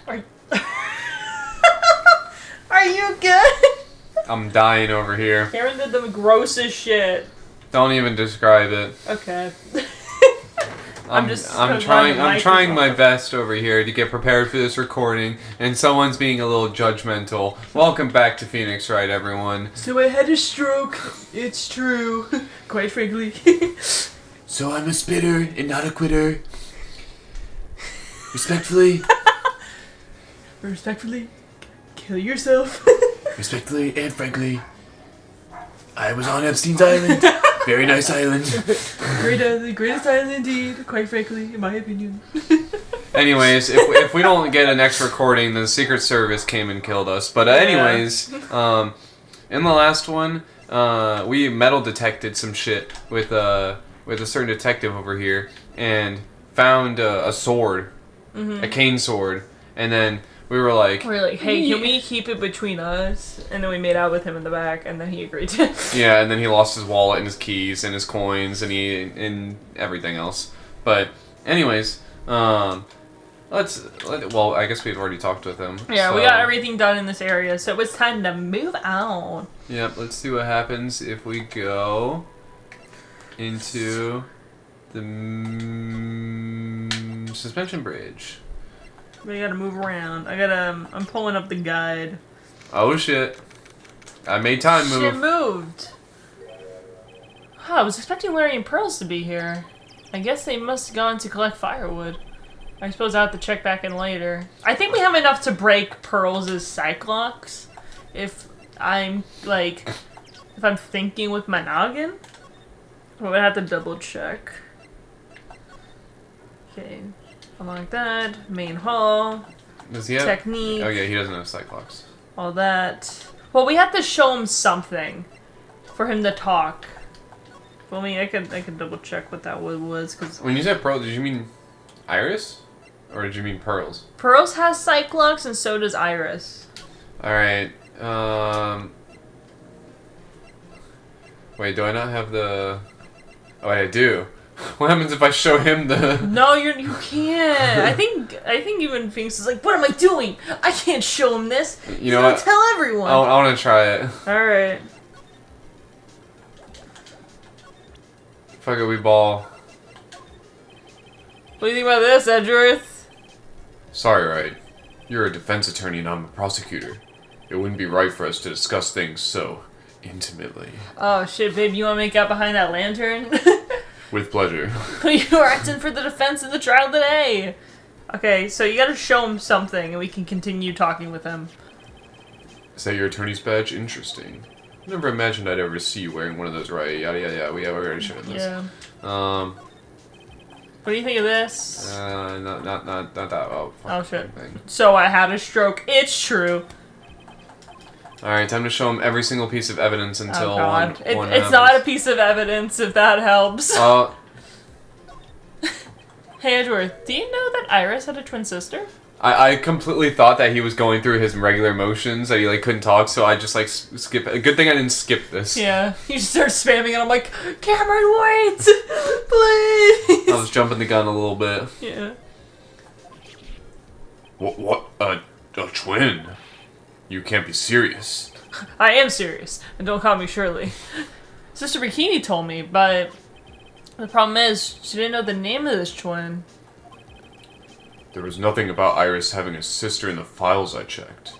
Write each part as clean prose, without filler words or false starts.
Are Are you good? I'm dying over here. Aaron did the grossest shit. Don't even describe it. Okay. I'm trying my best over here to get prepared for this recording, and someone's being a little judgmental. Welcome back to Phoenix Wright, everyone. So I had a stroke. It's true. Quite frankly. So I'm a spitter and not a quitter. Respectfully. Respectfully, kill yourself. Respectfully and frankly, I was on Epstein's Island. Very nice island. The greatest island indeed, quite frankly, in my opinion. Anyways, if we don't get a next recording, then the Secret Service came and killed us. But anyways, in the last one, we metal detected some shit with a certain detective over here and found a sword, a cane sword, and then we were like, hey, can we keep it between us? And then we made out with him in the back, and then he agreed to. Yeah, and then he lost his wallet and his keys and his coins and everything else. But anyways, well, I guess we've already talked with him. Yeah, so. We got everything done in this area, so it's time to move on. Yep, let's see what happens if we go into the suspension bridge. We gotta move around. I'm pulling up the guide. Oh shit. I made time move. Shit moved. Huh, I was expecting Larry and Pearls to be here. I guess they must have gone to collect firewood. I suppose I'll have to check back in later. I think we have enough to break Pearls' cyclocks. If I'm thinking with my noggin. But we'll have to double check. Okay. Like that, main hall, Does he have technique. Oh yeah, he doesn't have Cyclops. All that. Well, we have to show him something for him to talk. Well, I mean, I could double check what that was because when you said Pearl, did you mean Iris, or did you mean Pearls? Pearls has Cyclops and so does Iris. All right. Wait, do I not have the? Oh, wait, I do. What happens if I show him the? No, you can't. I think even Finks is like, what am I doing? I can't show him this. You know what? Tell everyone. I want to try it. All right. Fuck it, we ball. What do you think about this, Edgeworth? Sorry, Wright. You're a defense attorney and I'm a prosecutor. It wouldn't be right for us to discuss things so intimately. Oh shit, babe! You want to make out behind that lantern? With pleasure. You are acting for the defense in the trial today. Okay, so you gotta show him something, and we can continue talking with him. Is that your attorney's badge? Interesting. Never imagined I'd ever see you wearing one of those, right? Yada yada yada. We already showed this. Yeah. What do you think of this? Not that. Oh shit. Thing. So I had a stroke. It's true. All right, time to show him every single piece of evidence until one it's not a piece of evidence, if that helps. Hey, Edgeworth, do you know that Iris had a twin sister? I completely thought that he was going through his regular motions, that he couldn't talk, so I just skip it. Good thing I didn't skip this. Yeah, you just start spamming and I'm like, Cameron, wait! Please! I was jumping the gun a little bit. Yeah. What? A twin? You can't be serious. I am serious, and don't call me Shirley. Sister Bikini told me, but the problem is, she didn't know the name of this twin. There was nothing about Iris having a sister in the files I checked.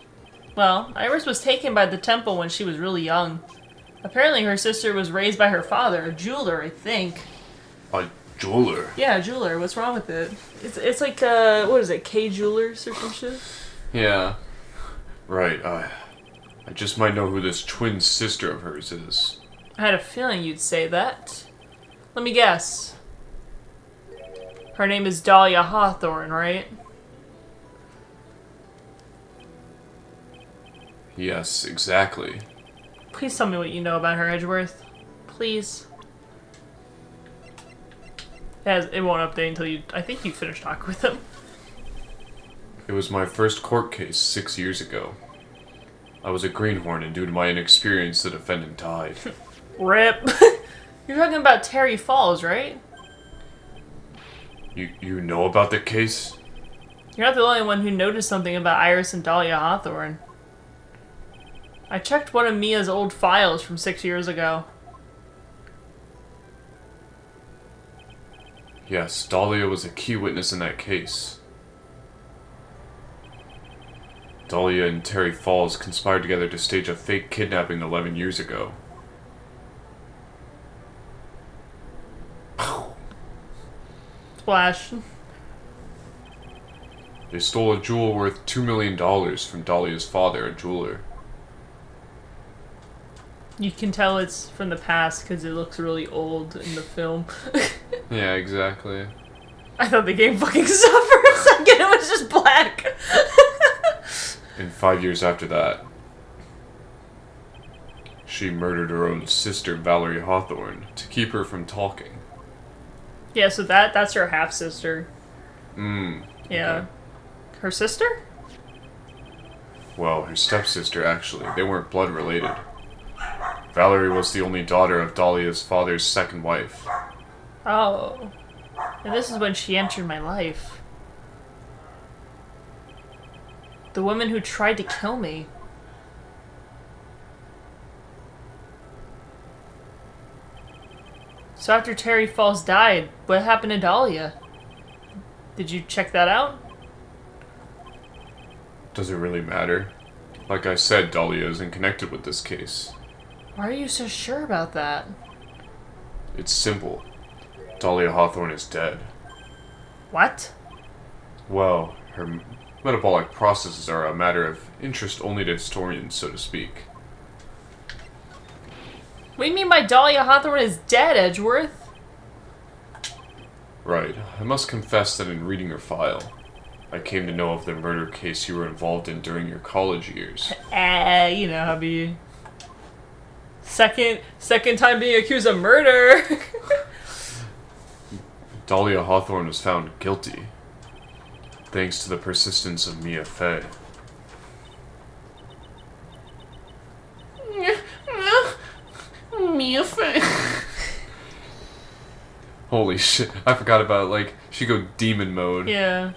Well, Iris was taken by the temple when she was really young. Apparently her sister was raised by her father, a jeweler, I think. A jeweler? Yeah, a jeweler. What's wrong with it? It's like, what is it, K Jewelers or some shit? Yeah. Right, I just might know who this twin sister of hers is. I had a feeling you'd say that. Let me guess. Her name is Dahlia Hawthorne, right? Yes, exactly. Please tell me what you know about her, Edgeworth. Please. It won't update until I think you finish talking with him. It was my first court case 6 years ago. I was a greenhorn, and due to my inexperience, the defendant died. RIP. You're talking about Terry Falls, right? You know about the case? You're not the only one who noticed something about Iris and Dahlia Hawthorne. I checked one of Mia's old files from 6 years ago. Yes, Dahlia was a key witness in that case. Dahlia and Terry Falls conspired together to stage a fake kidnapping 11 years ago. Splash. They stole a jewel worth $2 million from Dahlia's father, a jeweler. You can tell it's from the past because it looks really old in the film. Yeah, exactly. I thought the game fucking stopped for a second. It was just black. And 5 years after that, she murdered her own sister, Valerie Hawthorne, to keep her from talking. Yeah, so that's her half-sister. Yeah. Okay. Her sister? Well, her stepsister, actually. They weren't blood related. Valerie was the only daughter of Dahlia's father's second wife. Oh. And this is when she entered my life. The woman who tried to kill me. So after Terry Falls died, what happened to Dahlia? Did you check that out? Does it really matter? Like I said, Dahlia isn't connected with this case. Why are you so sure about that? It's simple. Dahlia Hawthorne is dead. What? Well, her metabolic processes are a matter of interest only to historians, so to speak. What do you mean by Dahlia Hawthorne is dead, Edgeworth? Right. I must confess that in reading her file, I came to know of the murder case you were involved in during your college years. You know, hubby. Second time being accused of murder. Dahlia Hawthorne was found guilty, thanks to the persistence of Mia Fey. Mia Fey. Holy shit, I forgot about, like, she go demon mode. Yeah.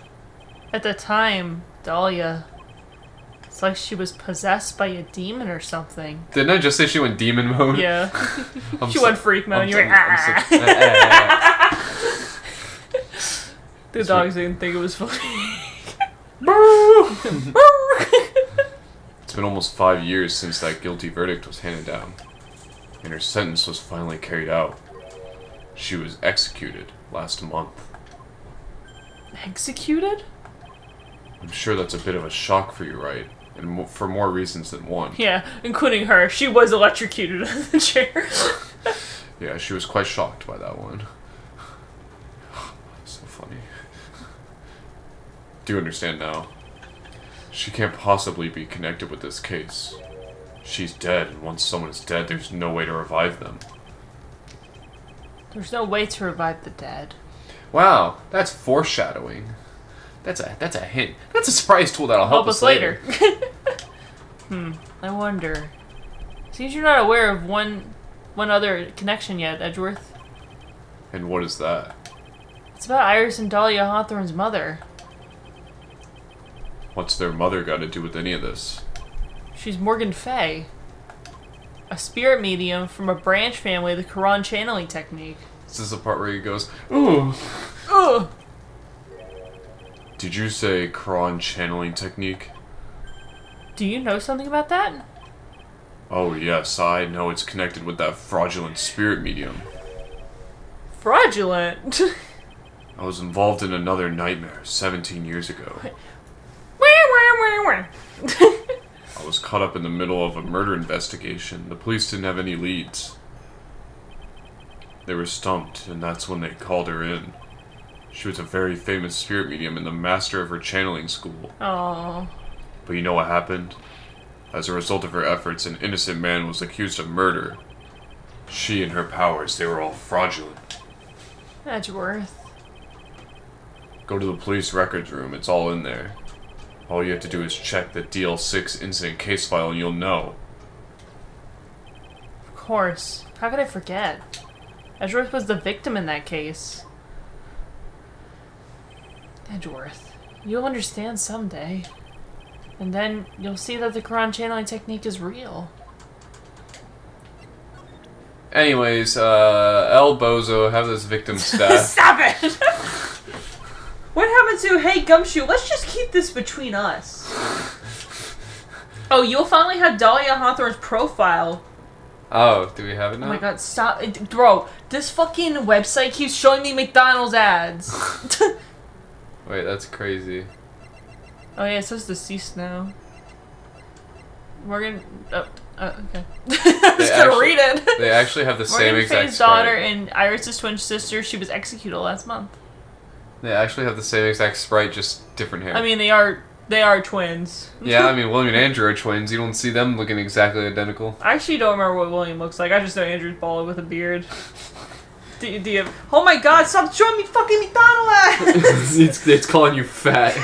At the time, Dahlia, it's like she was possessed by a demon or something. Didn't I just say she went demon mode? Yeah. She went freak mode and you're like, ah. The dogs didn't think it was funny. It's been almost 5 years since that guilty verdict was handed down, and her sentence was finally carried out. She was executed last month. Executed? I'm sure that's a bit of a shock for you, Wright, and for more reasons than one. Yeah, including her. She was electrocuted in the chair. Yeah, she was quite shocked by that one. So funny. Do you understand now? She can't possibly be connected with this case. She's dead, and once someone is dead, there's no way to revive them. There's no way to revive the dead. Wow, that's foreshadowing. That's a hint. That's a surprise tool that'll help us later. I wonder. Seems you're not aware of one other connection yet, Edgeworth. And what is that? It's about Iris and Dahlia Hawthorne's mother. What's their mother got to do with any of this? She's Morgan Fay, a spirit medium from a branch family of the Quran channeling technique. This is the part where he goes, ooh. Ugh! Did you say Quran channeling technique? Do you know something about that? Oh yes, I know it's connected with that fraudulent spirit medium. Fraudulent? I was involved in another nightmare 17 years ago. I was caught up in the middle of a murder investigation. The police didn't have any leads. They were stumped, and that's when they called her in. She was a very famous spirit medium and the master of her channeling school. Oh. But you know what happened? As a result of her efforts, an innocent man was accused of murder. She and her powers, they were all fraudulent. Edgeworth. Go to the police records room, it's all in there. All you have to do is check the DL6 incident case file and you'll know. Of course. How could I forget? Edgeworth was the victim in that case. Edgeworth, You'll understand someday. And then you'll see that the Quran channeling technique is real. Anyways, El Bozo, have this victim stabbed. Stop it! What happened to, hey Gumshoe, let's just keep this between us. Oh, you'll finally have Dahlia Hawthorne's profile. Oh, do we have it now? Oh my god, stop. Bro, this fucking website keeps showing me McDonald's ads. Wait, that's crazy. Oh yeah, it says deceased now. Morgan... Oh, okay. I'm just gonna read it. They actually have the same Morgan exact Faye's daughter sprite. and Iris' twin sister, she was executed last month. They actually have the same exact sprite, just different hair. I mean, they are twins. Yeah, I mean, William and Andrew are twins. You don't see them looking exactly identical. I actually don't remember what William looks like. I just know Andrew's bald with a beard. Do you have... Oh my god, stop showing me fucking McDonald's ads! it's calling you fat.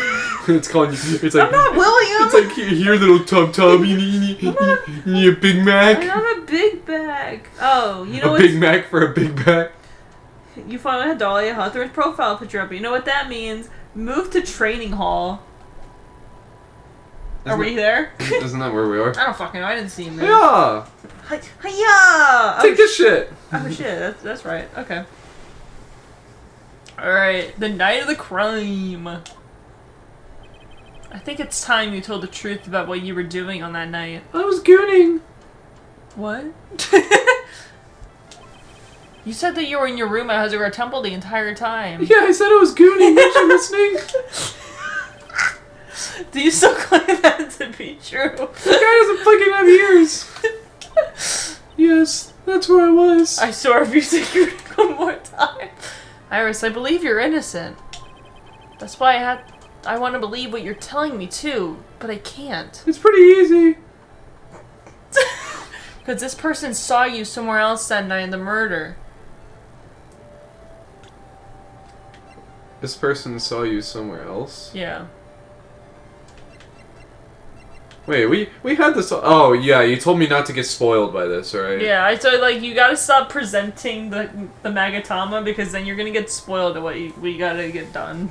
It's calling you. It's like I'm not William! It's like here, little Tom. You need a Big Mac. I have a big bag. Oh, you know A what? Big Mac for a Big Mac. You finally had Dahlia Hawthorne's profile picture up. You know what that means? Move to training hall. Are we there? Isn't that where we are? I don't fucking know. I didn't see him there. Yeah. Hiya! Take this shit. Oh shit, that's right. Okay. Alright, the night of the crime. I think it's time you told the truth about what you were doing on that night. I was gooning. What? You said that you were in your room at Hazard Temple the entire time. Yeah, I said I was gooning. Weren't you listening? Do you still claim that to be true? The guy doesn't fucking have ears. Yes, that's where I was. I swear if you say you one more time. Iris, I believe you're innocent. That's why I want to believe what you're telling me too, but I can't. It's pretty easy. Because this person saw you somewhere else that night in the murder. This person saw you somewhere else? Yeah. Wait, we had this. Oh yeah, you told me not to get spoiled by this, right? Yeah, I told like you gotta stop presenting the Magatama because then you're gonna get spoiled at what we gotta get done.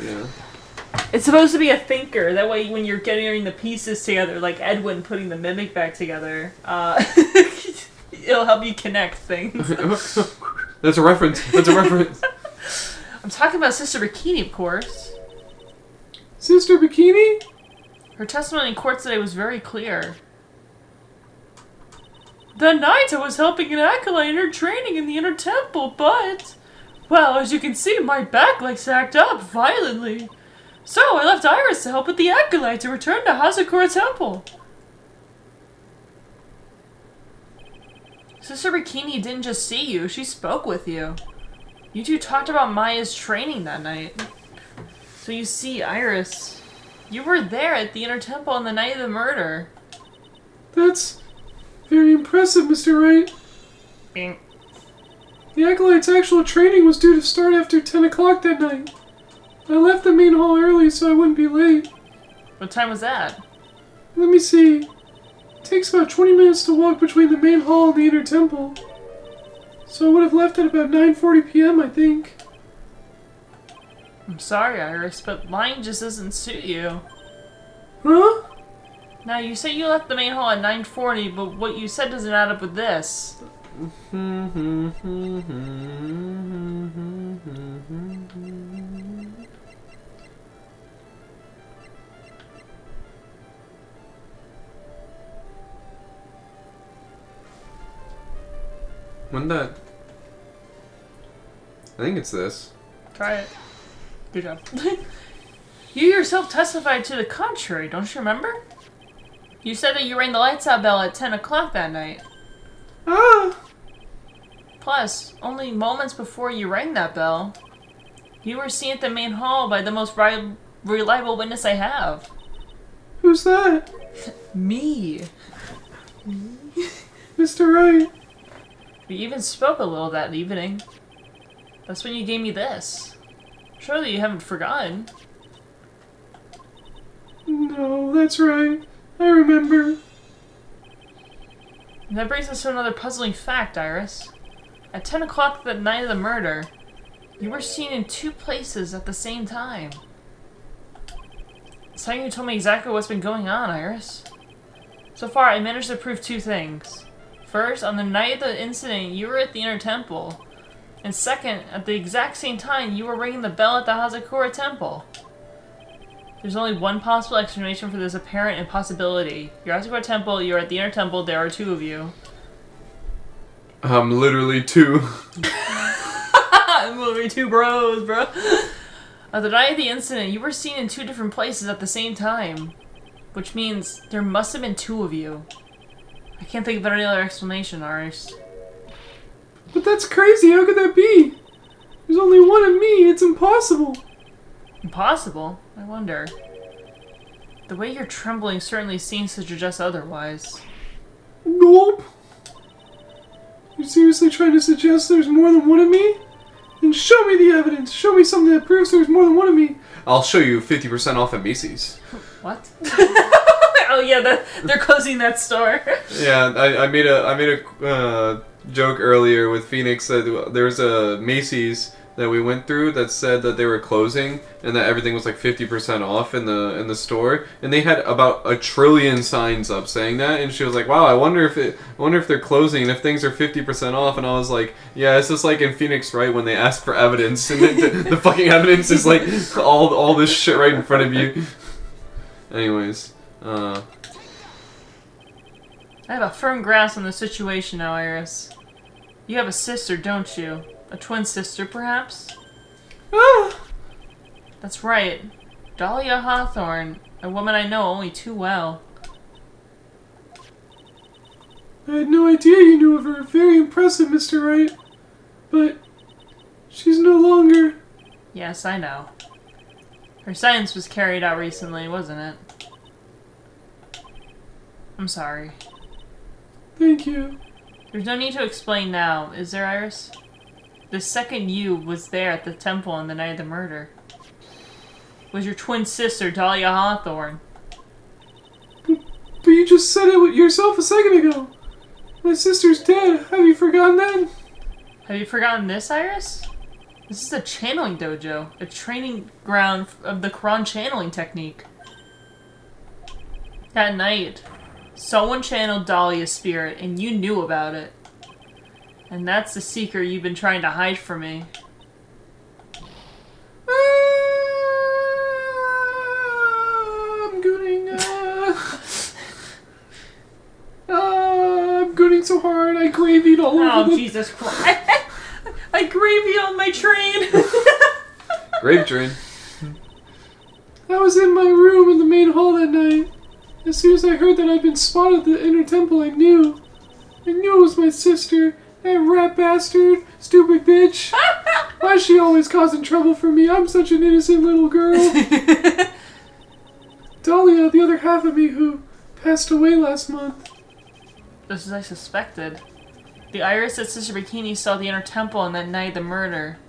Yeah. It's supposed to be a thinker. That way, when you're getting the pieces together, like Edwin putting the mimic back together, it'll help you connect things. That's a reference. That's a reference. I'm talking about Sister Bikini, of course. Sister Bikini? Her testimony in court today was very clear. The night I was helping an acolyte in her training in the inner temple, but... Well, as you can see, my back legs act up violently. So I left Iris to help with the acolyte to return to Hazakura Temple. Sister Bikini didn't just see you, she spoke with you. You two talked about Maya's training that night. So you see, Iris, you were there at the inner temple on the night of the murder. That's very impressive, Mr. Wright. Bing. The acolyte's actual training was due to start after 10 o'clock that night. I left the main hall early so I wouldn't be late. What time was that? Let me see. It takes about 20 minutes to walk between the main hall and the inner temple. So I would have left at about 9:40 p.m., I think. I'm sorry, Iris, but lying just doesn't suit you. Huh? Now, you say you left the main hall at 9:40, but what you said doesn't add up with this. When that? I think it's this. Try it. Good job. You yourself testified to the contrary, don't you remember? You said that you rang the lights out bell at 10 o'clock that night. Ah! Plus, only moments before you rang that bell, you were seen at the main hall by the most reliable witness I have. Who's that? Me. Mr. Wright. We even spoke a little that evening. That's when you gave me this. Surely you haven't forgotten. No, that's right. I remember. And that brings us to another puzzling fact, Iris. At 10 o'clock the night of the murder, you were seen in two places at the same time. It's time you told me exactly what's been going on, Iris. So far, I managed to prove two things. First, on the night of the incident, you were at the Inner Temple. And second, at the exact same time, you were ringing the bell at the Hazakura Temple. There's only one possible explanation for this apparent impossibility. You're at Hazakura Temple, you're at the Inner Temple, there are two of you. Literally two. Literally two bros, bro. On the night of the incident, you were seen in two different places at the same time. Which means there must have been two of you. I can't think of any other explanation, Aris. But that's crazy, how could that be? There's only one of me, it's impossible. Impossible? I wonder. The way you're trembling certainly seems to suggest otherwise. Nope. You're seriously trying to suggest there's more than one of me? Then show me the evidence. Show me something that proves there's more than one of me. I'll show you 50% off at Macy's. What? Oh yeah, they're closing that store. Yeah, I made a joke earlier with Phoenix that there's a Macy's that we went through that said that they were closing and that everything was like 50% off in the store, and they had about 1 trillion signs up saying that, and she was like, "Wow, I wonder if they're closing and if things are 50% off." And I was like, "Yeah, it's just like in Phoenix, right? When they ask for evidence and the fucking evidence is like all this shit right in front of you." Anyways, I have a firm grasp on the situation now, Iris. You have a sister, don't you? A twin sister, perhaps? ah! That's right. Dahlia Hawthorne, a woman I know only too well. I had no idea you knew of her. Very impressive, Mr. Wright. But she's no longer... Yes, I know. Her sentence was carried out recently, wasn't it? I'm sorry. Thank you. There's no need to explain now, is there, Iris? The second you was there at the temple on the night of the murder. It was your twin sister, Dahlia Hawthorne. But you just said it yourself a second ago. My sister's dead. Have you forgotten that? Have you forgotten this, Iris? This is a channeling dojo, a training ground of the Quran channeling technique. That night, someone channeled Dahlia's spirit, and you knew about it. And that's the secret you've been trying to hide from me. I'm gooning. I'm gooning so hard. I gravied all over. Oh, Jesus Christ. I gravied on my train. Grave train. I was in my room in the main hall that night. As soon as I heard that I'd been spotted at the Inner Temple, I knew. I knew it was my sister. That rat bastard. Stupid bitch. Why is she always causing trouble for me? I'm such an innocent little girl. Dahlia, the other half of me who passed away last month. Just as I suspected. The Iris that Sister Bikini saw at the Inner Temple on that night of the murder.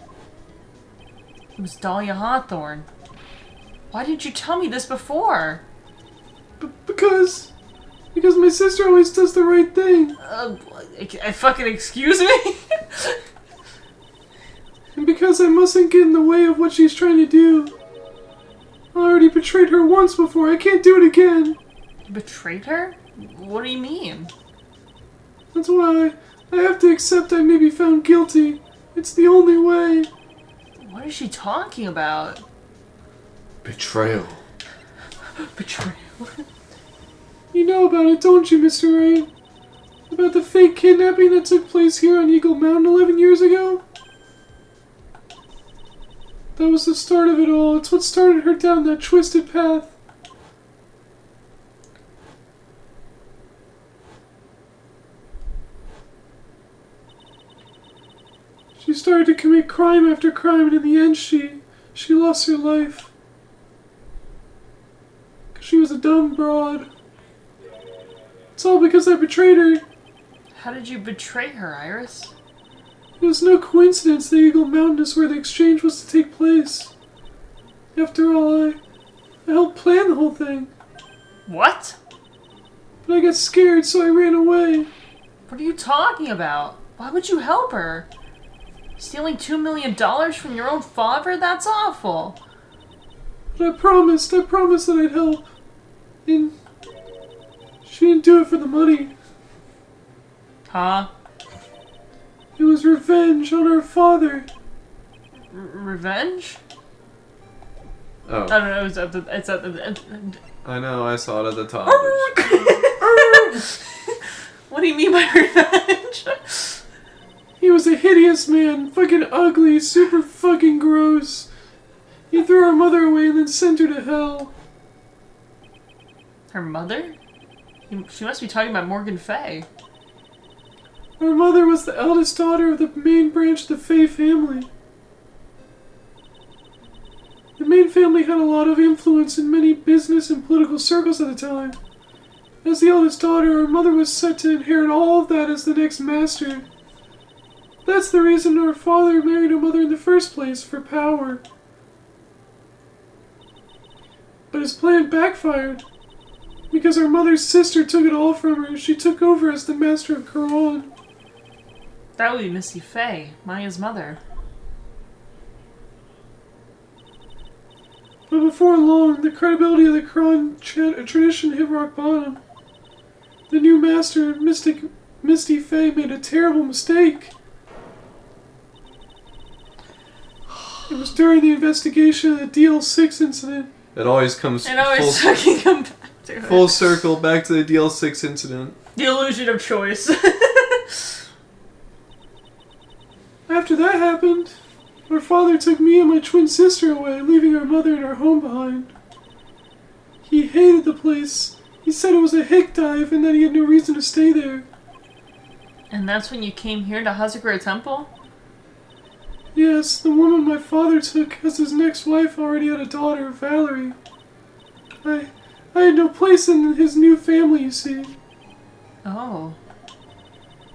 It was Dahlia Hawthorne. Why didn't you tell me this before? Because my sister always does the right thing. Fucking excuse me? And because I mustn't get in the way of what she's trying to do. I already betrayed her once before. I can't do it again. You betrayed her? What do you mean? That's why I have to accept I may be found guilty. It's the only way. What is she talking about? Betrayal. Betrayal? You know about it, don't you, Mr. Wright? About the fake kidnapping that took place here on Eagle Mountain 11 years ago? That was the start of it all. It's what started her down that twisted path. She started to commit crime after crime, and in the end she lost her life. 'Cause she was a dumb broad. It's all because I betrayed her. How did you betray her, Iris? It was no coincidence that Eagle Mountain is where the exchange was to take place. After all, I helped plan the whole thing. What? But I got scared, so I ran away. What are you talking about? Why would you help her? Stealing $2 million from your own father? That's awful. But I promised that I'd help. And she didn't do it for the money. Huh? It was revenge on her father. Revenge? Oh. I don't know. It's at the. I know, I saw it at the top. What do you mean by revenge? He was a hideous man, fucking ugly, super fucking gross. He threw our mother away and then sent her to hell. Her mother? She must be talking about Morgan Fay. Our mother was the eldest daughter of the main branch of the Fay family. The main family had a lot of influence in many business and political circles at the time. As the eldest daughter, our mother was set to inherit all of that as the next master. That's the reason our father married our mother in the first place, for power. But his plan backfired. Because our mother's sister took it all from her, she took over as the master of Quran. That would be Misty Fay, Maya's mother. But before long, the credibility of the Quran tradition hit rock bottom. The new master, Misty Fay, made a terrible mistake. It was during the investigation of the DL6 incident. It always comes And always fucking come back to it. full circle back to the DL6 incident. The illusion of choice. After that happened, our father took me and my twin sister away, leaving our mother and our home behind. He hated the place. He said it was a hick dive and that he had no reason to stay there. And that's when you came here to Hazakura Temple? Yes, the woman my father took as his next wife already had a daughter, Valerie. I had no place in his new family, you see. Oh.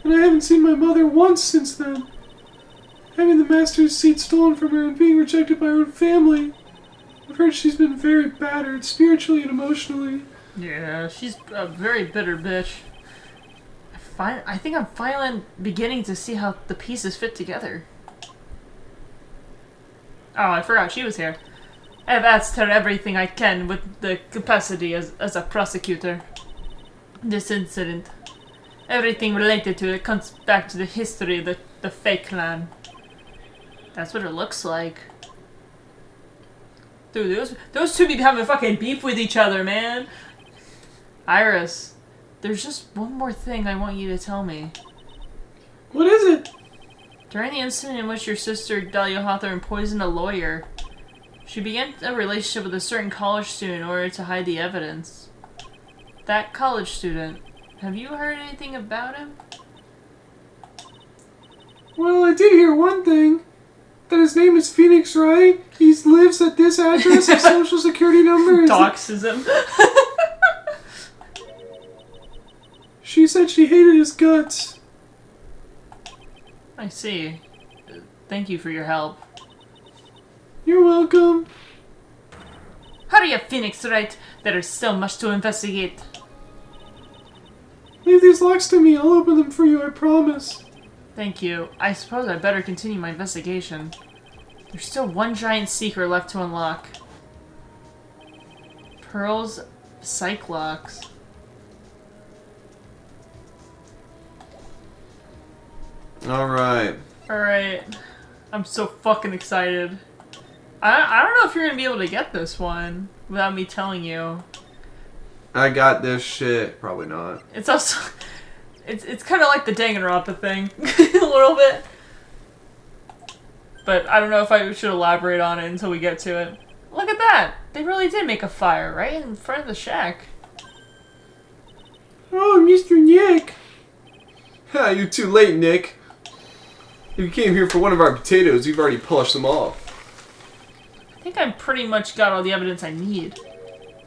And I haven't seen my mother once since then. Having the master's seat stolen from her and being rejected by her own family. I've heard she's been very battered, spiritually and emotionally. Yeah, she's a very bitter bitch. I think I'm finally beginning to see how the pieces fit together. Oh, I forgot she was here. I've asked her everything I can with the capacity as a prosecutor. This incident. Everything related to it comes back to the history of the Fey clan. That's what it looks like. Dude, those two be having fucking beef with each other, man. Iris, there's just one more thing I want you to tell me. What is it? During the incident in which your sister, Dahlia Hawthorne, poisoned a lawyer, she began a relationship with a certain college student in order to hide the evidence. That college student, have you heard anything about him? Well, I did hear one thing. That his name is Phoenix Wright. He lives at this address. His social security number is... Doxes him. She said she hated his guts. I see. Thank you for your help. You're welcome. Hurry up, Phoenix Wright. There is so much to investigate. Leave these locks to me. I'll open them for you, I promise. Thank you. I suppose I better continue my investigation. There's still one giant secret left to unlock. Pearl's psych locks. Alright. Alright. I'm so fucking excited. I don't know if you're gonna be able to get this one without me telling you. I got this shit. Probably not. It's also... It's kind of like the Danganronpa thing. A little bit. But I don't know if I should elaborate on it until we get to it. Look at that! They really did make a fire right in front of the shack. Oh, Mr. Nick. Ha, you're too late, Nick. You came here for one of our potatoes. You've already polished them off. I think I pretty much got all the evidence I need.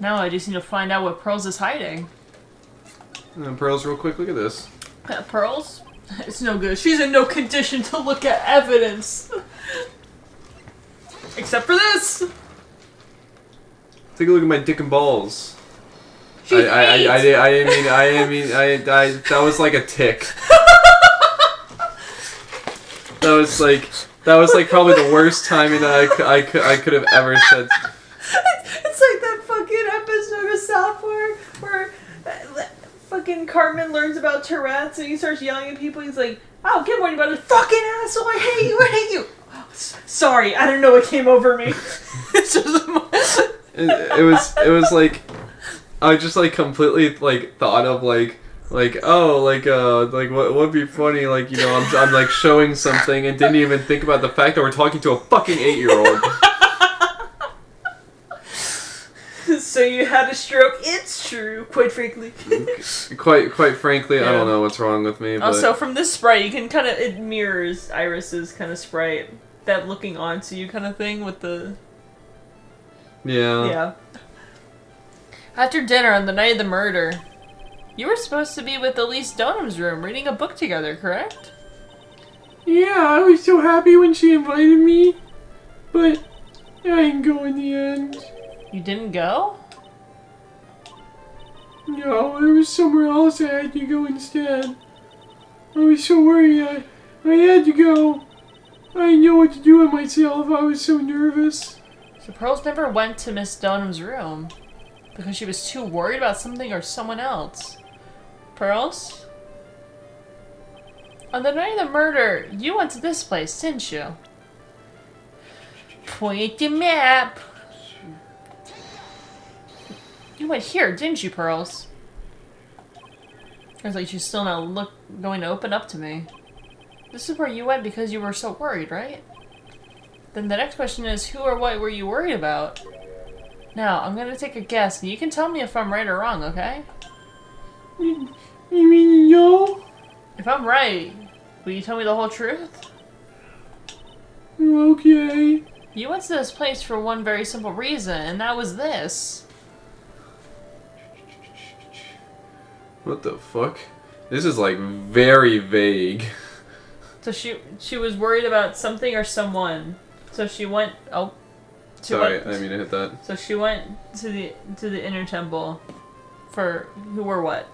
Now I just need to find out what Pearls is hiding. And then Pearls, real quick, look at this. Pearls? It's no good. She's in no condition to look at evidence. Except for this! Take a look at my dick and balls. She I didn't mean, that was like a tick. That was like probably the worst timing that I could have ever said. fucking Cartman learns about Tourette's and he starts yelling at people. He's like, "Oh, good morning, buddy. Fucking asshole! I hate you! I hate you!" Oh, sorry, I don't know what came over me. It was like I just like completely like thought of like what would be funny, like, you know, I'm like showing something and didn't even think about the fact that we're talking to a fucking 8-year-old. So you had a stroke. It's true, quite frankly. Quite frankly, Yeah. I don't know what's wrong with me. But Also, from this sprite, you can kind of, it mirrors Iris's kind of sprite, that looking onto you kind of thing with the yeah. After dinner on the night of the murder, you were supposed to be with Elise Donham's room reading a book together, correct? Yeah, I was so happy when she invited me, but I didn't go in the end. You didn't go? No, there was somewhere else I had to go instead. I was so worried I had to go. I didn't know what to do with myself. I was so nervous. So Pearls never went to Miss Donham's room because she was too worried about something or someone else. Pearls? On the night of the murder, you went to this place, didn't you? Point at the map. You went here, didn't you, Pearls? I was like, she's still not going to open up to me. This is where you went because you were so worried, right? Then the next question is, who or what were you worried about? Now, I'm going to take a guess, and you can tell me if I'm right or wrong, okay? You mean no? If I'm right, will you tell me the whole truth? Okay. You went to this place for one very simple reason, and that was this. What the fuck? This is like very vague. So she was worried about something or someone. So she went. Oh, Sorry, I didn't mean to hit that. So she went to the inner temple for who or what?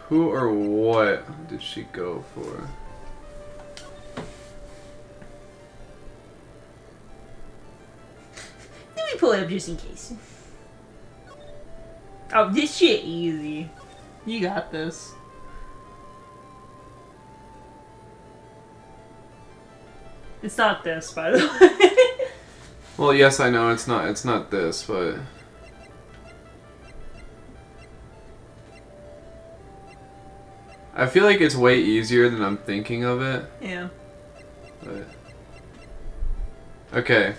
Who or what did she go for? Let me pull it up just in case. Oh, this shit easy. You got this. It's not this, by the way. Well, yes, I know it's not this, but I feel like it's way easier than I'm thinking of it. Yeah. But okay,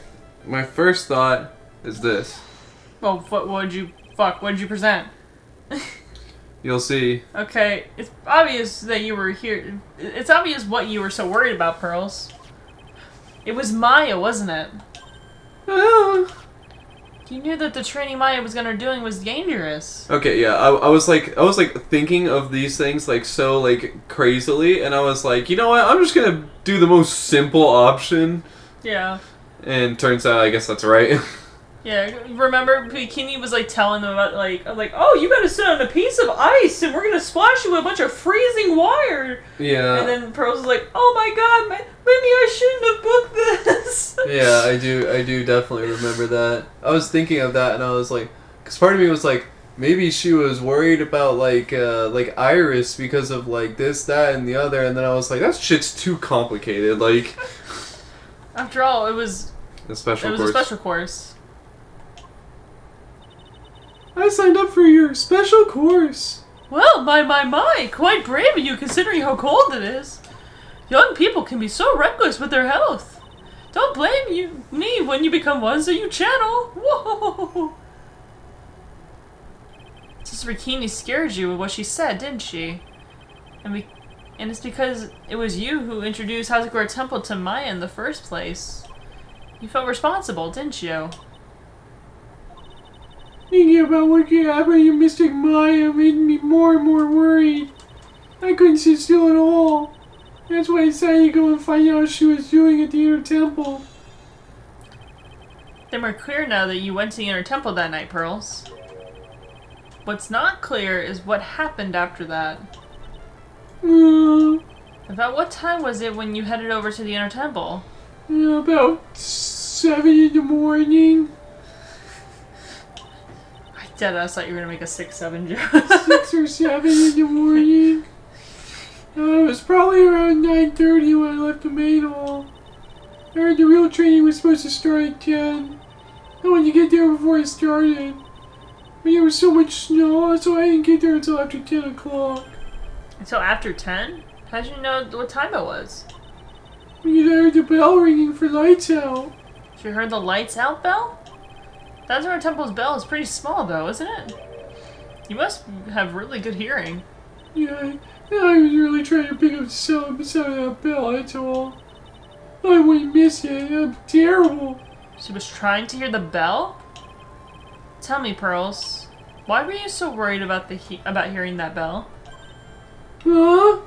my first thought is this. Well, what'd you present? You'll see. Okay, it's obvious that you were here. It's obvious what you were so worried about, Pearls. It was Maya, wasn't it? You knew that the training Maya was gonna doing was dangerous. Okay, yeah, I was like thinking of these things like so like crazily, and I was like, you know what? I'm just gonna do the most simple option. Yeah. And turns out, I guess that's right. Yeah, remember Bikini was like telling them about like, oh, you gotta sit on a piece of ice and we're gonna splash you with a bunch of freezing wire. Yeah. And then Pearls was like, oh my god, maybe I shouldn't have booked this. Yeah, I do definitely remember that. I was thinking of that, and I was like, because part of me was like, maybe she was worried about like Iris because of like this, that, and the other, and then I was like, that shit's too complicated. Like, After all, it was a special a course. special course. I signed up for your special course. Well, my, quite brave of you considering how cold it is. Young people can be so reckless with their health. Don't blame me when you become one, so you channel. Whoa! Sister Bikini scared you with what she said, didn't she? And it's because it was you who introduced Hazakura Temple to Maya in the first place. You felt responsible, didn't you? Thinking about what could happen to Mystic Maya made me more and more worried. I couldn't sit still at all. That's why I decided to go and find out what she was doing at the inner temple. Then we're clear now that you went to the inner temple that night, Pearls. What's not clear is what happened after that. About what time was it when you headed over to the inner temple? Yeah, about 7 in the morning. I thought you were gonna make a 6-7 joke. 6 or 7 in the morning. It was probably around 9:30 when I left the main hall. I heard the real training was supposed to start at 10. I wanted to get there before it started. But there was so much snow, so I didn't get there until after 10 o'clock. Until after 10? How'd you know what time it was? Because I heard the bell ringing for lights out. You heard the lights out bell? Dazura Temple's bell is pretty small though, isn't it? You must have really good hearing. Yeah, I was really trying to pick up the sound of that bell, that's all. I wouldn't miss it, I'm terrible. She was trying to hear the bell? Tell me, Pearls, why were you so worried about about hearing that bell? Huh?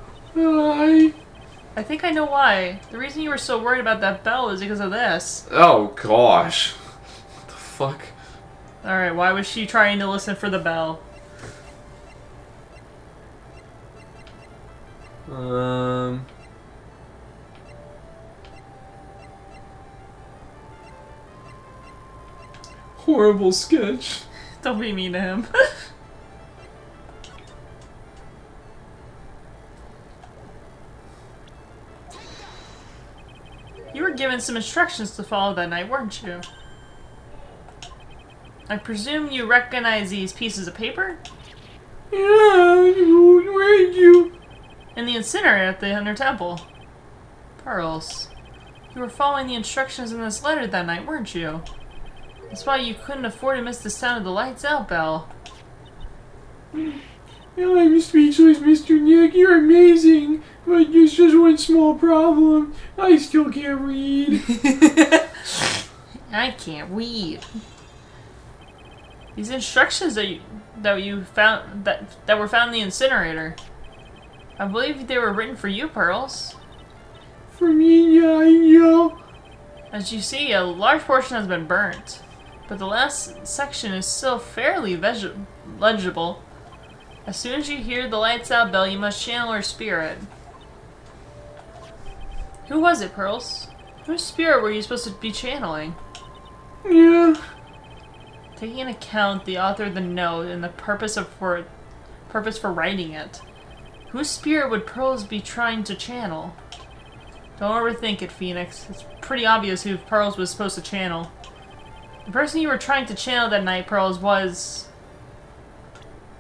I think I know why. The reason you were so worried about that bell is because of this. Oh gosh. What the fuck? Alright, why was she trying to listen for the bell? Horrible sketch. Don't be mean to him. You were given some instructions to follow that night, weren't you? I presume you recognize these pieces of paper? Yeah, where did you? In the incinerator at the Inner Temple. Pearls, you were following the instructions in this letter that night, weren't you? That's why you couldn't afford to miss the sound of the lights out bell. I'm speechless, Mr. Nick. You're amazing. But there's just one small problem. I still can't read. I can't read. These instructions that were found in the incinerator. I believe they were written for you, Pearls. For me, yeah, I know. As you see, a large portion has been burnt, but the last section is still fairly legible. As soon as you hear the lights out bell, you must channel her spirit. Who was it, Pearls? Whose spirit were you supposed to be channeling? Yeah. Taking into account the author of the note and the purpose for writing it, whose spirit would Pearls be trying to channel? Don't overthink it, Phoenix. It's pretty obvious who Pearls was supposed to channel. The person you were trying to channel that night, Pearls, was...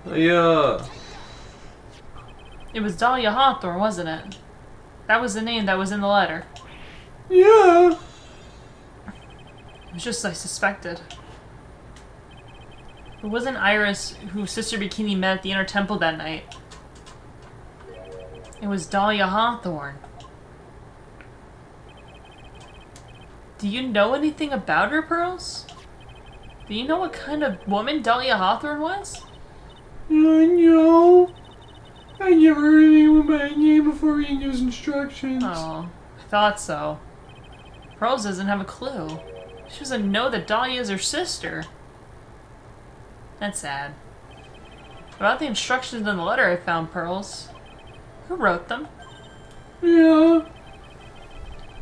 Yeah. It was Dahlia Hawthorne, wasn't it? That was the name that was in the letter. Yeah. It was just as I suspected. It wasn't Iris who Sister Bikini met at the Inner Temple that night. It was Dahlia Hawthorne. Do you know anything about her, Pearls? Do you know what kind of woman Dahlia Hawthorne was? No. I never heard anyone by a name before reading those instructions. Oh, I thought so. Pearls doesn't have a clue. She doesn't know that Dahlia is her sister. That's sad. About the instructions in the letter I found, Pearls. Who wrote them? Yeah.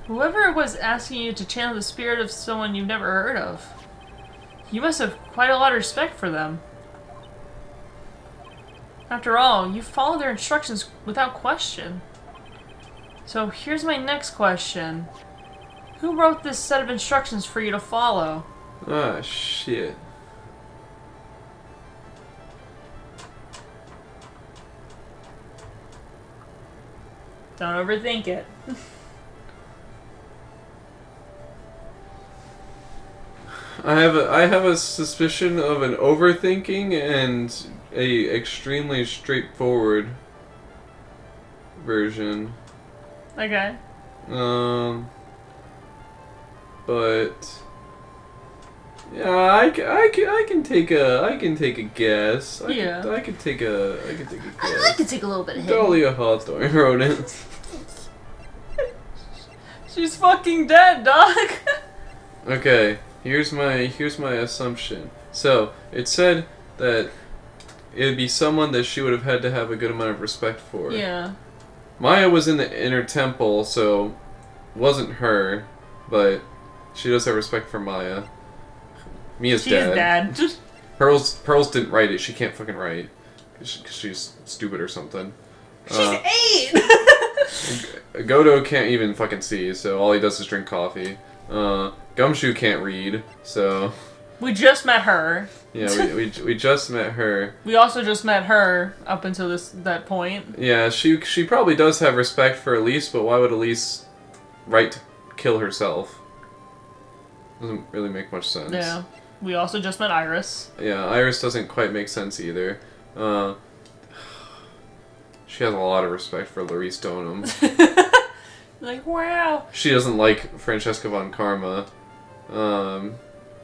Whoever was asking you to channel the spirit of someone you've never heard of. You must have quite a lot of respect for them. After all, you followed their instructions without question. So here's my next question. Who wrote this set of instructions for you to follow? Ah, shit. Don't overthink it. I have a suspicion of an overthinking and a extremely straightforward version. Okay. But yeah, I can take a guess. I can take a guess. I could take a little bit of hit. Dahlia Hawthorne wrote it. She's fucking dead, dog. Okay, here's my assumption. So it said that it'd be someone that she would have had to have a good amount of respect for. Yeah. Maya was in the inner temple, so wasn't her, but she does have respect for Maya. Mia's She is dad. dad. Pearls didn't write it. She can't fucking write. Cause she's stupid or something. She's 8! Godo can't even fucking see, so all he does is drink coffee. Gumshoe can't read, so... We just met her. Yeah, we just met her. We also just met her up until that point. Yeah, she probably does have respect for Elise, but why would Elise write to kill herself? Doesn't really make much sense. Yeah. We also just met Iris. Yeah, Iris doesn't quite make sense either. She has a lot of respect for Larice Stoneham. Like, wow. She doesn't like Francesca von Karma.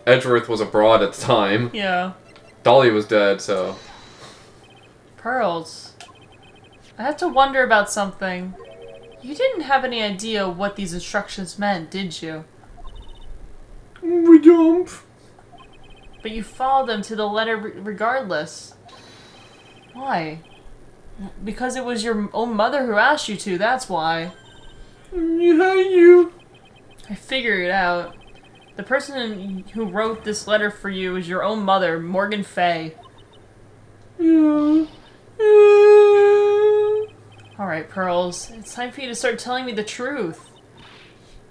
Edgeworth was abroad at the time. Yeah. Dolly was dead, so... Pearls. I have to wonder about something. You didn't have any idea what these instructions meant, did you? We don't. But you followed them to the letter regardless. Why? Because it was your own mother who asked you to, that's why. Yeah, you. I figured it out. The person who wrote this letter for you is your own mother, Morgan Fay. Yeah. Alright, Pearls. It's time for you to start telling me the truth.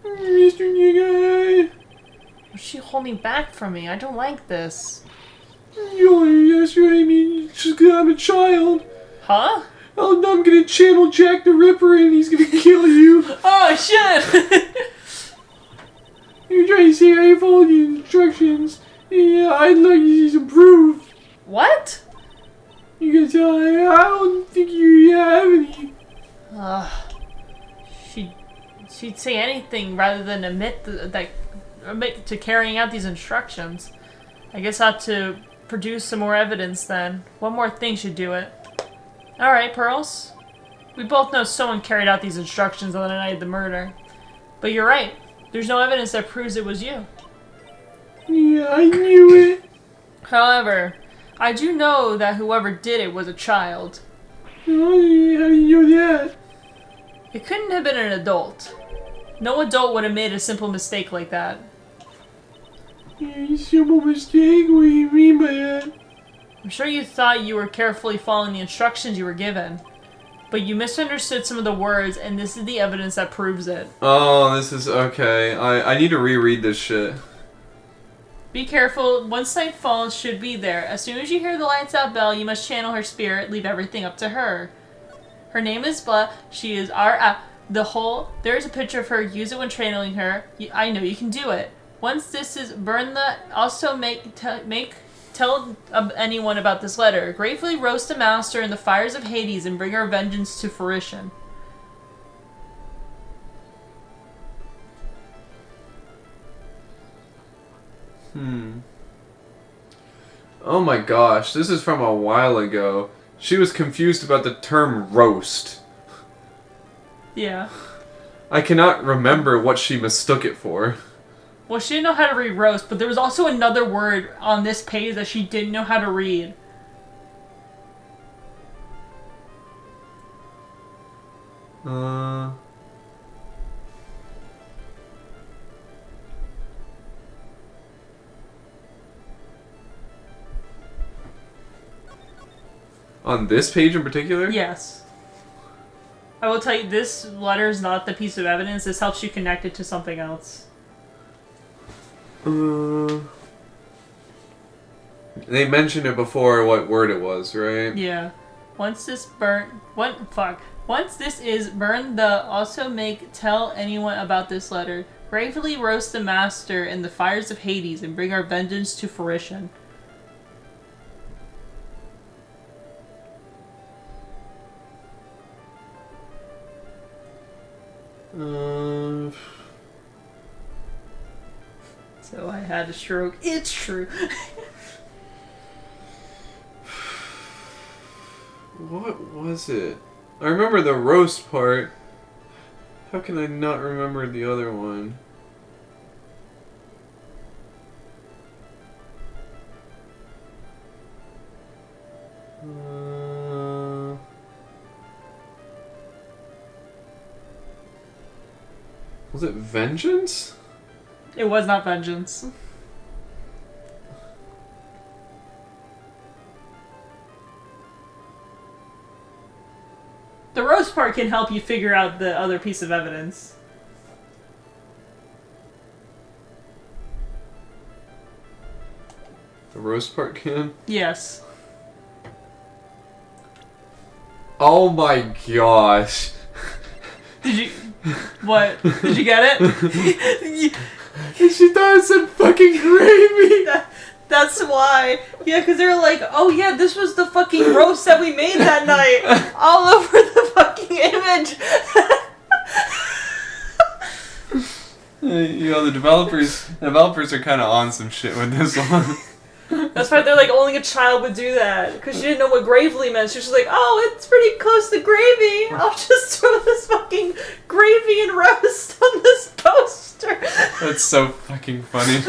Mr. Guy. What's she holding back from me? I don't like this. Yes, I mean, just 'cause I'm a child. Huh? I'm gonna channel Jack the Ripper and he's gonna kill you. Oh, shit! You're trying to say I followed the instructions. Yeah, I'd like to see some proof. What? You can tell I don't think you have any. She'd say anything rather than admit to carrying out these instructions. I guess I'll have to produce some more evidence then. One more thing should do it. Alright, Pearls. We both know someone carried out these instructions on the night of the murder. But you're right. There's no evidence that proves it was you. Yeah, I knew it. However, I do know that whoever did it was a child. How do you know that? It couldn't have been an adult. No adult would have made a simple mistake like that. Yeah, simple mistake? What do you mean by that? I'm sure you thought you were carefully following the instructions you were given. But you misunderstood some of the words, and this is the evidence that proves it. Oh, this is... okay. I need to reread this shit. Be careful. Once night falls, should be there. As soon as you hear the lights out bell, you must channel her spirit. Leave everything up to her. Her name is Blah. She is our... there is a picture of her. Use it when channeling her. I know you can do it. Once this is... burn the... also tell anyone about this letter. Gratefully roast the master in the fires of Hades and bring our vengeance to fruition. Oh my gosh, this is from a while ago. She was confused about the term roast. Yeah. I cannot remember what she mistook it for. Well, she didn't know how to read roast, but there was also another word on this page that she didn't know how to read. On this page in particular? Yes. I will tell you, this letter is not the piece of evidence. This helps you connect it to something else. They mentioned it before what word it was, right? Yeah. Once this is burned, tell anyone about this letter. Gravely roast the master in the fires of Hades and bring our vengeance to fruition. So I had a stroke. It's true. What was it? I remember the roast part. How can I not remember the other one? Was it vengeance? It was not vengeance. The roast part can help you figure out the other piece of evidence. The roast part can? Yes. Oh my gosh. Did you... What? Did you get it? She thought it said fucking gravy. That's why. Yeah, because they were like, oh yeah, this was the fucking roast that we made that night. All over the fucking image. You know, the developers are kind of on some shit with this one. That's why they're like, only a child would do that. Because she didn't know what gravely meant. She was just like, oh, it's pretty close to gravy. I'll just throw this fucking gravy and roast on this poster. That's so fucking funny.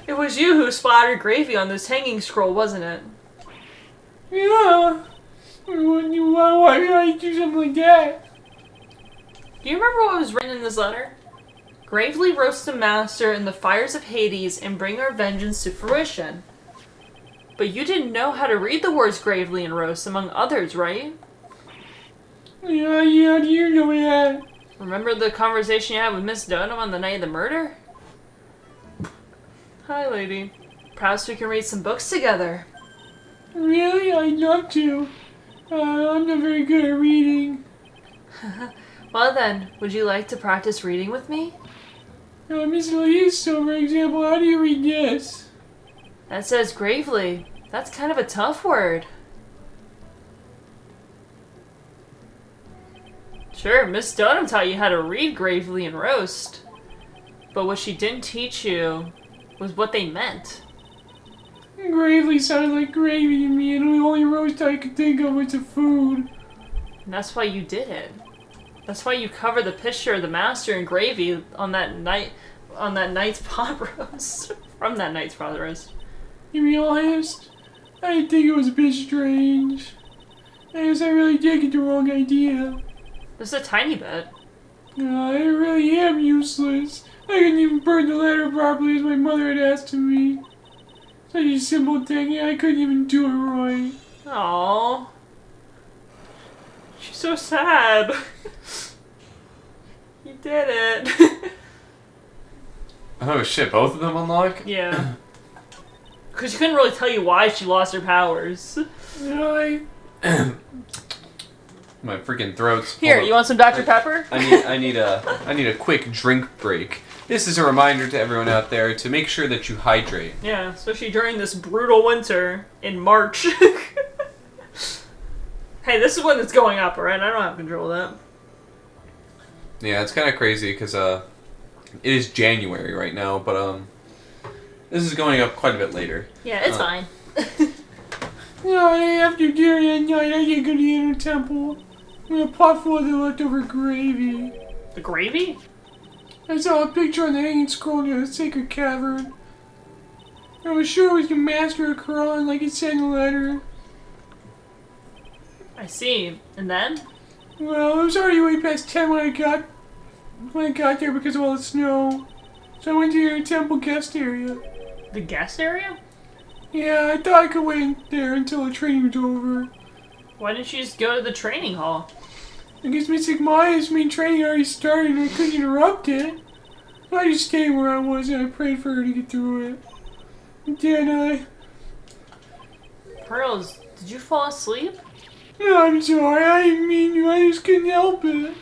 It was you who splattered gravy on this hanging scroll, wasn't it? Yeah. Why did I do something like that? Do you remember what was written in this letter? Gravely roast the master in the fires of Hades and bring our vengeance to fruition. But you didn't know how to read the words gravely and roast, among others, right? Yeah, you know that. Remember the conversation you had with Miss Dunham on the night of the murder? Hi, lady. Perhaps we can read some books together. Really? I'd love to. I'm not very good at reading. Well then, would you like to practice reading with me? Miss Lisa, for example, how do you read this? That says gravely. That's kind of a tough word. Sure, Miss Dunham taught you how to read gravely and roast. But what she didn't teach you was what they meant. Gravely sounded like gravy to me, and the only roast I could think of was the food. And that's why you did it. That's why you covered the picture of the master in gravy on that night's pot roast. From that night's pot roast. To be honest, I think it was a bit strange. I guess I really did get the wrong idea. Just a tiny bit. I really am useless. I couldn't even burn the letter properly as my mother had asked of me. Such a simple thing, I couldn't even do it right. Aww. She's so sad. You did it. Oh shit, both of them unlock? Yeah. Because she couldn't really tell you why she lost her powers. I My freaking throat's. Here, you want some Dr. Pepper? I need a quick drink break. This is a reminder to everyone out there to make sure that you hydrate. Yeah, especially during this brutal winter in March. Hey, this is when it's going up, alright? I don't have control of that. Yeah, it's kind of crazy because it is January right now, but this is going up quite a bit later. Yeah, it's fine. after dinner that night, I did go to the inner temple with a pot full of the leftover gravy. The gravy? I saw a picture on the hanging scroll near the sacred cavern. I was sure it was the master of Quran, like it said in the letter. I see. And then? Well, it was already way past 10 when I got there because of all the snow. So I went to your temple guest area. The guest area? Yeah, I thought I could wait there until the training was over. Why didn't you just go to the training hall? I guess Mystic Maya's main training already started and I couldn't interrupt it. I just stayed where I was and I prayed for her to get through it. And then Pearls, did you fall asleep? I'm sorry, I didn't mean to, I just couldn't help it.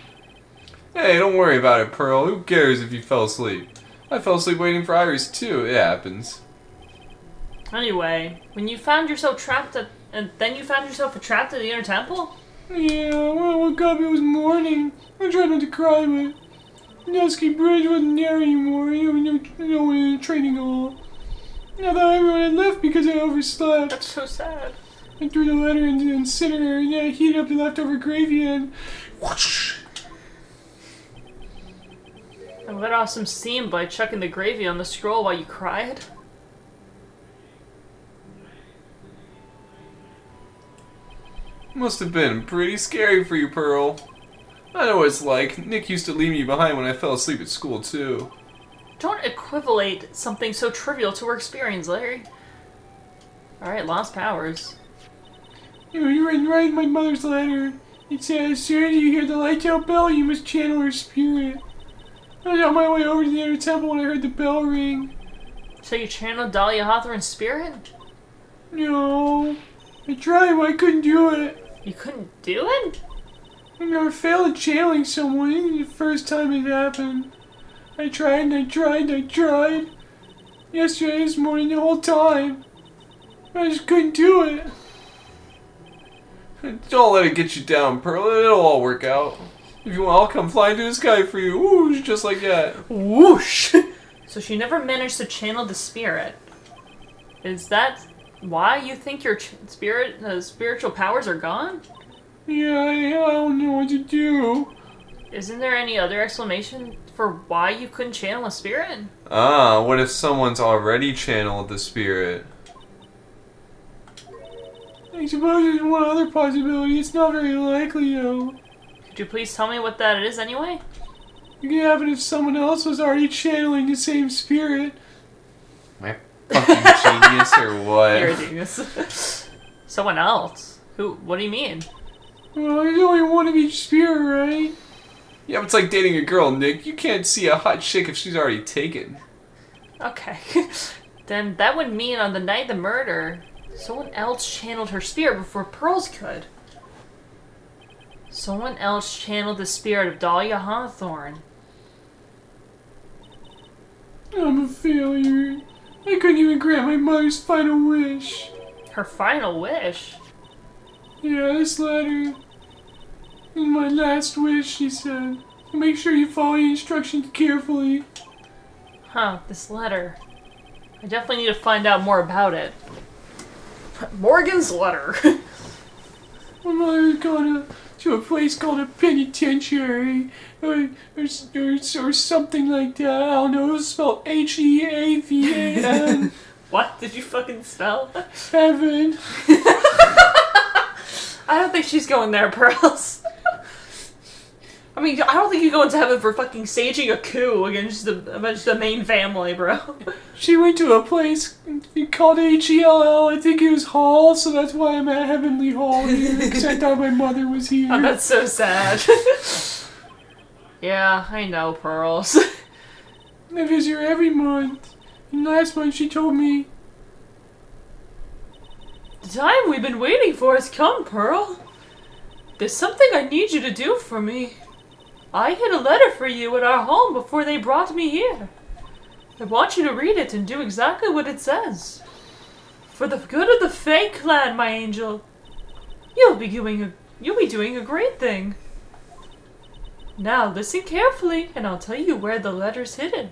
Hey, don't worry about it, Pearl. Who cares if you fell asleep? I fell asleep waiting for Iris too. It happens. Anyway, when you found yourself trapped at the inner temple? Yeah, when I woke up it was morning. I tried not to cry, but the dusky bridge wasn't there anymore. There was no one in the training hall. I thought everyone had left because I overslept. That's so sad. I threw the letter into the incinerator and then I heated up the leftover gravy and whoosh. I let off some steam by chucking the gravy on the scroll while you cried. Must have been pretty scary for you, Pearl. I know what it's like. Nick used to leave me behind when I fell asleep at school, too. Don't equivalate something so trivial to her experience, Larry. Alright, lost powers. You're right in my mother's letter. It says, as soon as you hear the light-out bell, you must channel her spirit. I was on my way over to the inner temple when I heard the bell ring. So you channeled Dahlia Hawthorne's spirit? No. I tried, but I couldn't do it. You couldn't do it? I never failed at channeling someone, even the first time it happened. I tried and I tried and I tried. Yesterday, this morning, the whole time. I just couldn't do it. Don't let it get you down, Pearl. It'll all work out. If you want, I'll come flying to the sky for you. Whoosh, just like that. Whoosh! So she never managed to channel the spirit. Is that why you think your spiritual powers are gone? Yeah, I don't know what to do. Isn't there any other explanation for why you couldn't channel a spirit? Ah, what if someone's already channeled the spirit? I suppose there's one other possibility. It's not very likely, though. Could you please tell me what that is anyway? It could happen if someone else was already channeling the same spirit. Am I fucking genius or what? You're a genius. Someone else? Who? What do you mean? Well, there's only one of each spirit, right? Yeah, but it's like dating a girl, Nick. You can't see a hot chick if she's already taken. Okay. Then that would mean on the night of the murder, someone else channeled her spirit before Pearls could. Someone else channeled the spirit of Dahlia Hawthorne. I'm a failure. I couldn't even grant my mother's final wish. Her final wish? Yeah, this letter is my last wish, she said. Make sure you follow the instructions carefully. Huh, this letter. I definitely need to find out more about it. Morgan's letter. My mother's gone to a place called a penitentiary, or something like that. I don't know, it's spelled Heaven. What did you fucking spell? Heaven. I don't think she's going there, Pearls. I mean, I don't think you go into heaven for fucking staging a coup against the main family, bro. She went to a place called Hell. I think it was Hall, so that's why I'm at Heavenly Hall here, because I thought my mother was here. Oh, that's so sad. Yeah, I know, Pearls. I visit her every month. And last month she told me, The time we've been waiting for has come, Pearl. There's something I need you to do for me. I hid a letter for you at our home before they brought me here. I want you to read it and do exactly what it says. For the good of the Fae clan, my angel. You'll be doing a great thing. Now listen carefully, and I'll tell you where the letter's hidden.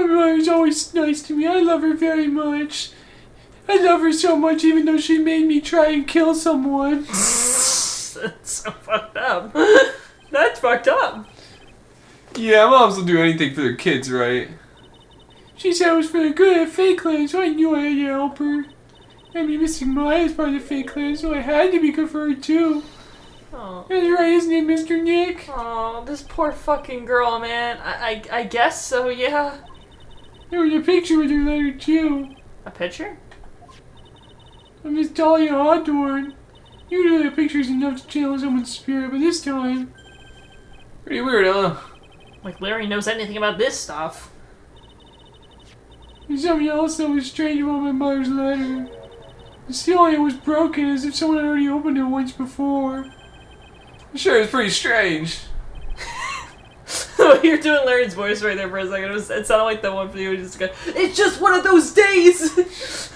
my mother's always nice to me. I love her very much. I love her so much even though she made me try and kill someone. That's so fucked up. That's fucked up. Yeah, moms will do anything for their kids, right? She said it was for the good of the Fae clan, so I knew I had to help her. I mean, Mr. Maya is part of the Fae clan, so I had to be good for her too. Oh. That's right, isn't it, Mr. Nick? Oh, this poor fucking girl, man. I guess so, yeah. There was a picture with her letter too. A picture? Of Miss Dahlia Hawthorne. Usually a picture's enough to channel someone's spirit, but this time... Pretty weird, huh? Like Larry knows anything about this stuff. There's something else that was strange about my mother's letter. The seal on it was broken, as if someone had already opened it once before. Sure, it's pretty strange. You're doing Larry's voice right there for a second. It sounded like the one for you. Just go, it's just one of those days!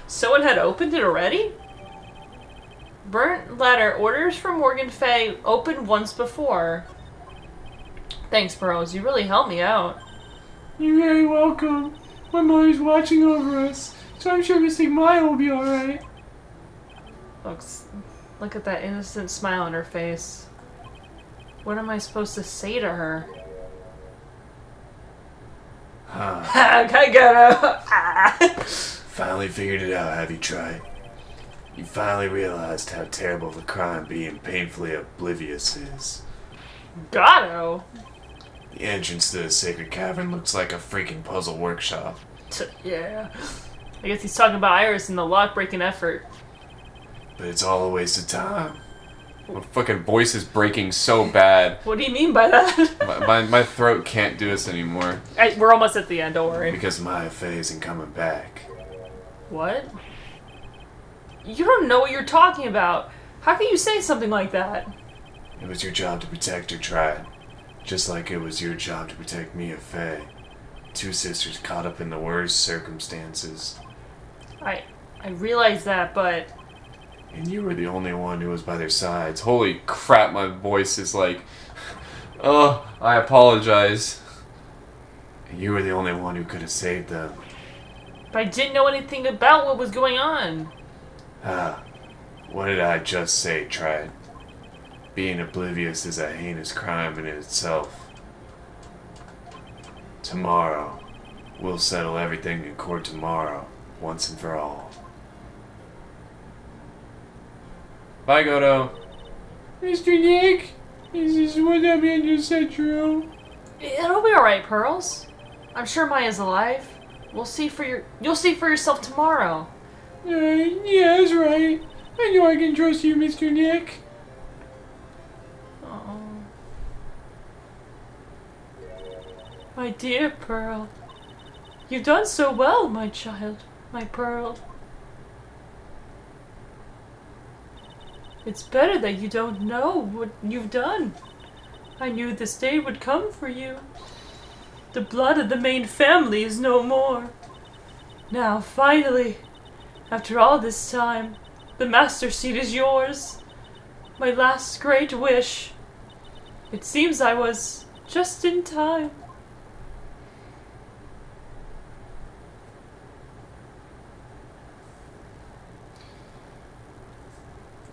Someone had opened it already? Burnt letter. Orders from Morgan Faye opened once before. Thanks, Burrows. You really helped me out. You're very welcome. My mother's watching over us, so I'm sure Miss Maya will be alright. Look at that innocent smile on her face. What am I supposed to say to her? Huh. I got it. Finally figured it out, have you tried? He finally realized how terrible the crime being painfully oblivious is. Gato? The entrance to the sacred cavern looks like a freaking puzzle workshop. Yeah. I guess he's talking about Iris and the lock-breaking effort. But it's all a waste of time. My fucking voice is breaking so bad. What do you mean by that? My throat can't do this anymore. We're almost at the end, don't worry. Because Maya Fey isn't coming back. What? You don't know what you're talking about. How can you say something like that? It was your job to protect her, Triad. Just like it was your job to protect Mia Fey. Two sisters caught up in the worst circumstances. I realize that, but... And you were the only one who was by their sides. Holy crap, my voice is like... Oh, I apologize. And you were the only one who could have saved them. But I didn't know anything about what was going on. Ah, what did I just say, Triad? Being oblivious is a heinous crime in itself. Tomorrow. We'll settle everything in court tomorrow, once and for all. Bye, Goto. Mr. Nick, is this what that man just said true? It'll be alright, Pearls. I'm sure Maya's alive. You'll see for yourself tomorrow. Yeah, that's right. I know I can trust you, Mr. Nick. Oh. My dear Pearl. You've done so well, my child, my Pearl. It's better that you don't know what you've done. I knew this day would come for you. The blood of the main family is no more. Now, finally, after all this time, the Master Seat is yours. My last great wish. It seems I was just in time.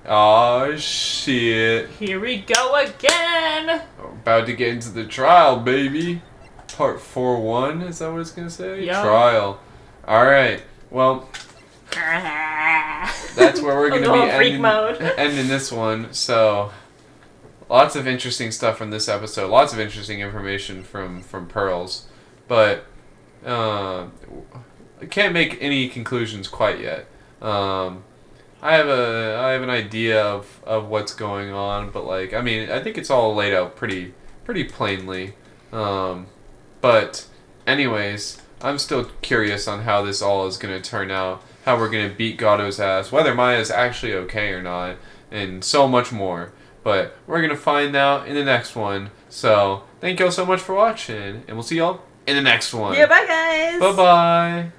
Oh shit. Here we go again! About to get into the trial, baby. Part 4-1, is that what it's gonna say? Yeah. Trial. Alright, well, that's where we're gonna be freak mode. ending this one. So, lots of interesting stuff from this episode. Lots of interesting information from Pearls. But, I can't make any conclusions quite yet. I have an idea of what's going on, but like, I mean, I think it's all laid out pretty plainly. But anyways, I'm still curious on how this all is going to turn out, how we're going to beat Gato's ass, whether Maya's actually okay or not, and so much more. But we're going to find out in the next one. So, thank y'all so much for watching, and we'll see y'all in the next one. Yeah, bye guys! Bye-bye!